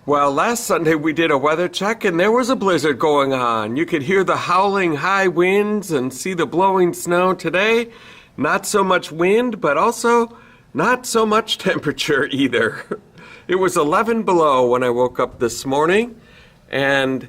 Well, last Sunday we did a weather check and there was a blizzard going on. You could hear the howling high winds and see the blowing snow. Today, not so much wind, but also not so much temperature either. It was 11 below when I woke up this morning, and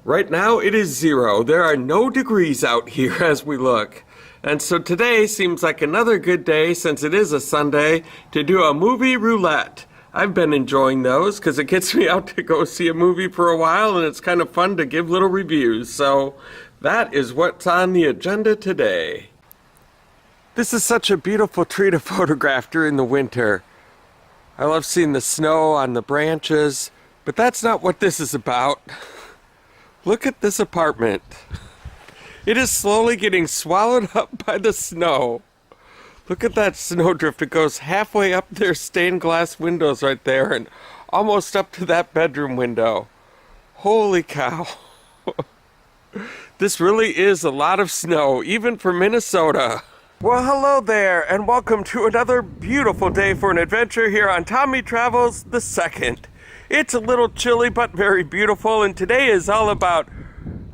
right now it is 0. There are no degrees out here as we look. And so today seems like another good day, since it is a Sunday, to do a movie roulette. I've been enjoying those because it gets me out to go see a movie for a while, and it's kind of fun to give little reviews. So that is what's on the agenda today. This is such a beautiful tree to photograph during the winter. I love seeing the snow on the branches, but that's not what this is about. Look at this apartment. It is slowly getting swallowed up by the snow. Look at that snowdrift. It goes halfway up their stained glass windows right there and almost up to that bedroom window. Holy cow. This really is a lot of snow, even for Minnesota. Well, hello there, and welcome to another beautiful day for an adventure here on Tommy Travels the Second. It's a little chilly, but very beautiful, and today is all about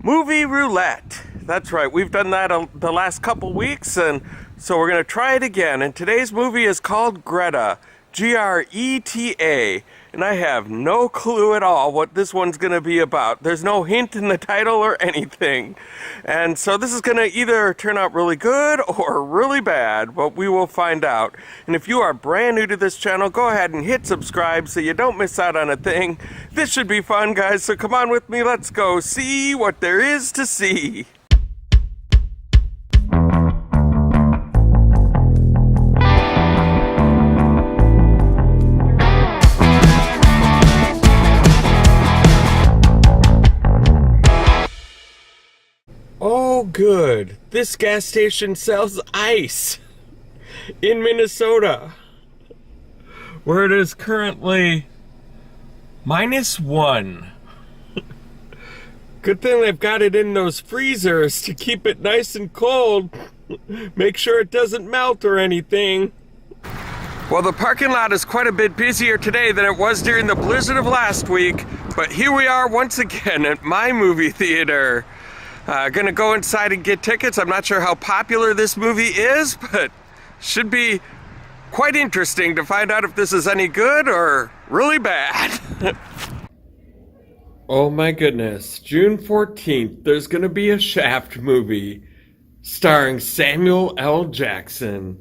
movie roulette. That's right, we've done that the last couple weeks, and so we're going to try it again. And today's movie is called Greta, Greta, and I have no clue at all what this one's going to be about. There's no hint in the title or anything. And so this is going to either turn out really good or really bad, but we will find out. And if you are brand new to this channel, go ahead and hit subscribe so you don't miss out on a thing. This should be fun, guys, so come on with me. Let's go see what there is to see. Oh, good. This gas station sells ice in Minnesota, where it is currently -1. Good thing they've got it in those freezers to keep it nice and cold. Make sure it doesn't melt or anything. Well, the parking lot is quite a bit busier today than it was during the blizzard of last week, but here we are once again at my movie theater. Gonna go inside and get tickets. I'm not sure how popular this movie is, but should be quite interesting to find out if this is any good or really bad. Oh my goodness, June 14th, there's gonna be a Shaft movie starring Samuel L. Jackson.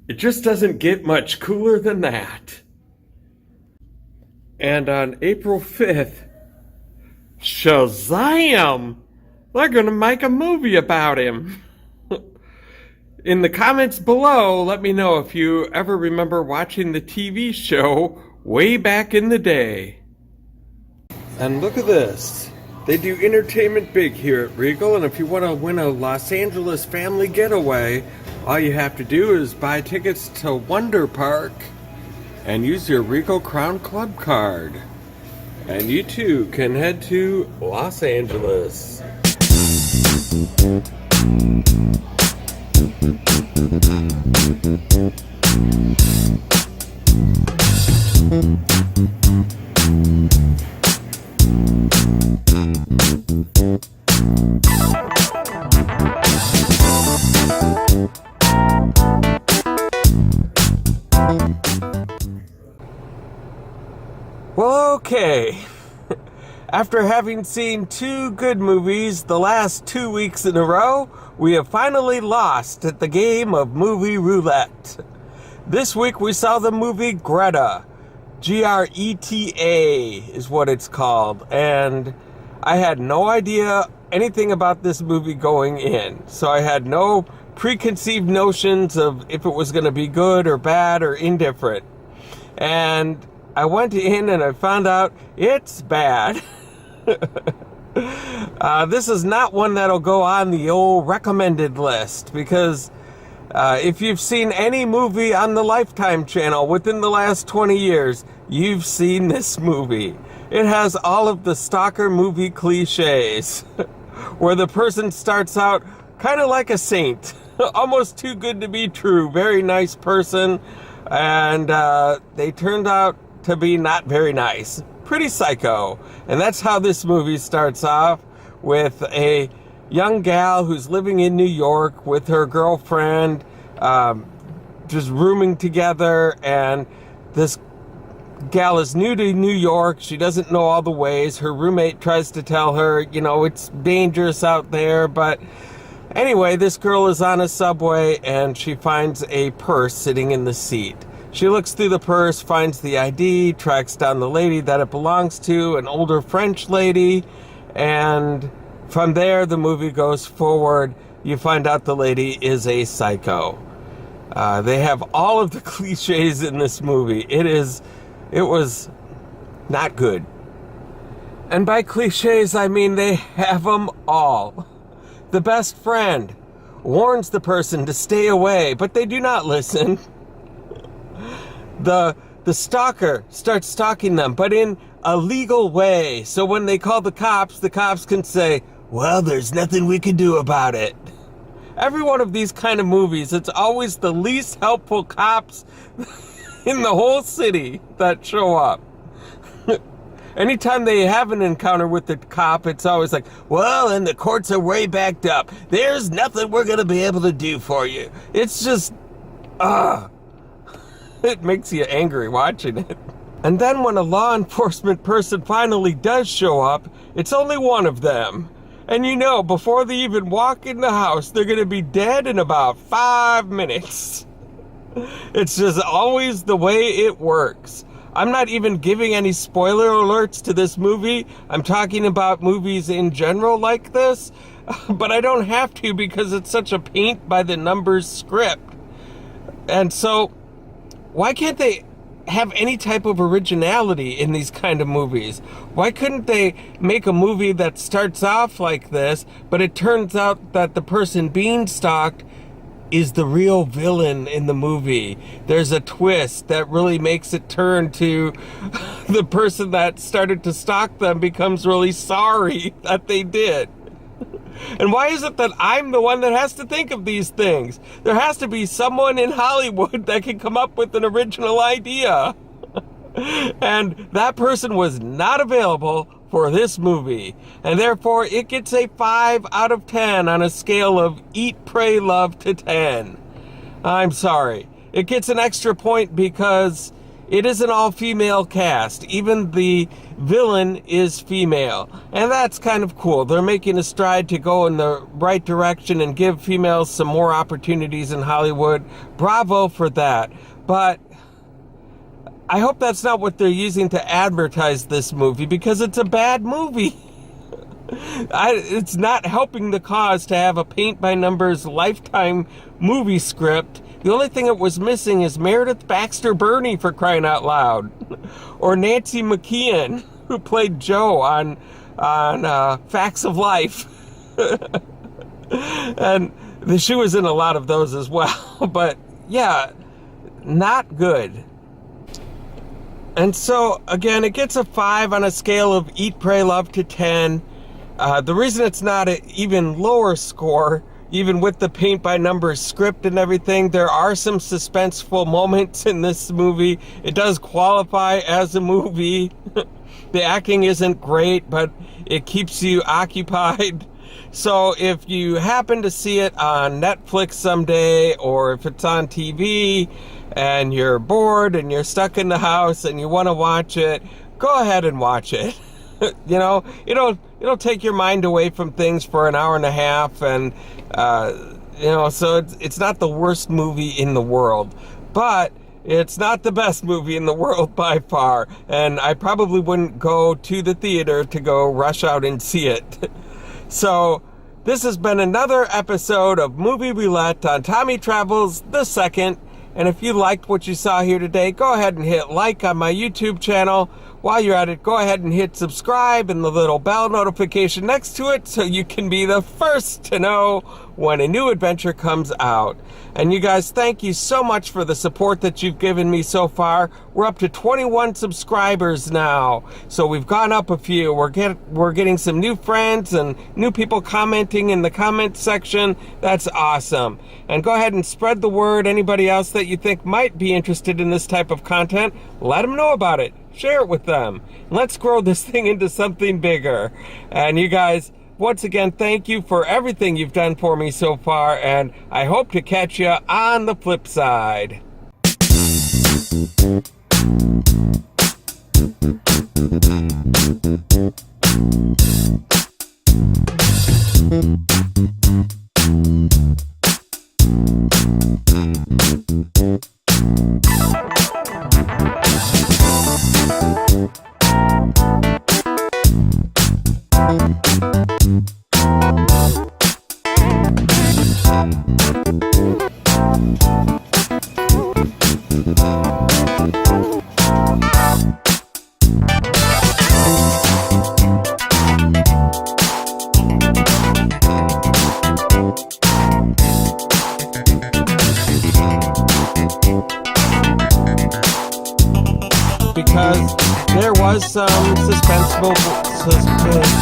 It just doesn't get much cooler than that. And on April 5th, Shazam! They're gonna make a movie about him. In the comments below, let me know if you ever remember watching the TV show way back in the day. And look at this. They do entertainment big here at Regal, and if you want to win a Los Angeles family getaway, all you have to do is buy tickets to Wonder Park and use your Regal Crown Club card. And you too can head to Los Angeles. Well, okay. After having seen 2 good movies the last 2 weeks in a row, we have finally lost at the game of movie roulette. This week we saw the movie Greta. Greta is what it's called. And I had no idea anything about this movie going in. So I had no preconceived notions of if it was going to be good or bad or indifferent. And I went in and I found out it's bad. This is not one that'll go on the old recommended list, because if you've seen any movie on the Lifetime channel within the last 20 years, you've seen this movie. It has all of the stalker movie cliches, where the person starts out kind of like a saint, almost too good to be true, very nice person, and they turned out to be not very nice. Pretty psycho. And that's how this movie starts off, with a young gal who's living in New York with her girlfriend, just rooming together, and this gal is new to New York. She doesn't know all the ways. Her roommate tries to tell her, it's dangerous out there. But anyway, this girl is on a subway and she finds a purse sitting in the seat. She looks through the purse, finds the ID, tracks down the lady that it belongs to, an older French lady. And from there, the movie goes forward. You find out the lady is a psycho. They have all of the cliches in this movie. It was not good. And by cliches, I mean they have them all. The best friend warns the person to stay away, but they do not listen. The stalker starts stalking them, but in a legal way. So when they call the cops can say, well, there's nothing we can do about it. Every one of these kind of movies, it's always the least helpful cops in the whole city that show up. Anytime they have an encounter with the cop, it's always like, well, and the courts are way backed up. There's nothing we're going to be able to do for you. It's just, it makes you angry watching it. And then when a law enforcement person finally does show up, it's only one of them. And before they even walk in the house, they're going to be dead in about 5 minutes. It's just always the way it works. I'm not even giving any spoiler alerts to this movie. I'm talking about movies in general like this. But I don't have to because it's such a paint-by-the-numbers script. And so, why can't they have any type of originality in these kind of movies? Why couldn't they make a movie that starts off like this, but it turns out that the person being stalked is the real villain in the movie? There's a twist that really makes it turn to the person that started to stalk them becomes really sorry that they did. And why is it that I'm the one that has to think of these things? There has to be someone in Hollywood that can come up with an original idea. And that person was not available for this movie. And therefore, it gets a 5 out of 10 on a scale of Eat, Pray, Love to 10. I'm sorry. It gets an extra point because it is an all-female cast. Even the villain is female. And that's kind of cool. They're making a stride to go in the right direction and give females some more opportunities in Hollywood. Bravo for that. But I hope that's not what they're using to advertise this movie, because it's a bad movie. It's not helping the cause to have a paint-by-numbers Lifetime movie script. The only thing it was missing is Meredith Baxter Birney, for crying out loud. Or Nancy McKeon, who played Jo on Facts of Life. And she was in a lot of those as well. But yeah, not good. And so, again, it gets a 5 on a scale of Eat, Pray, Love to 10. The reason it's not an even lower score, even with the paint-by-numbers script and everything, there are some suspenseful moments in this movie. It does qualify as a movie. The acting isn't great, but it keeps you occupied. So if you happen to see it on Netflix someday, or if it's on TV, and you're bored and you're stuck in the house and you want to watch it, go ahead and watch it. It'll take your mind away from things for an hour and a half, and so it's not the worst movie in the world, but it's not the best movie in the world by far, and I probably wouldn't go to the theater to go rush out and see it. So this has been another episode of Movie Roulette on Tommy Travels II. And if you liked what you saw here today, go ahead and hit like on my YouTube channel. while you're at it, go ahead and hit subscribe and the little bell notification next to it so you can be the first to know when a new adventure comes out. And you guys, thank you so much for the support that you've given me so far. We're up to 21 subscribers now, so we've gone up a few. We're getting some new friends and new people commenting in the comment section. That's awesome. And go ahead and spread the word. Anybody else that you think might be interested in this type of content, let them know about it. Share it with them. Let's grow this thing into something bigger. And you guys, once again, thank you for everything you've done for me so far, and I hope to catch you on the flip side. Because there was some suspenseful suspense.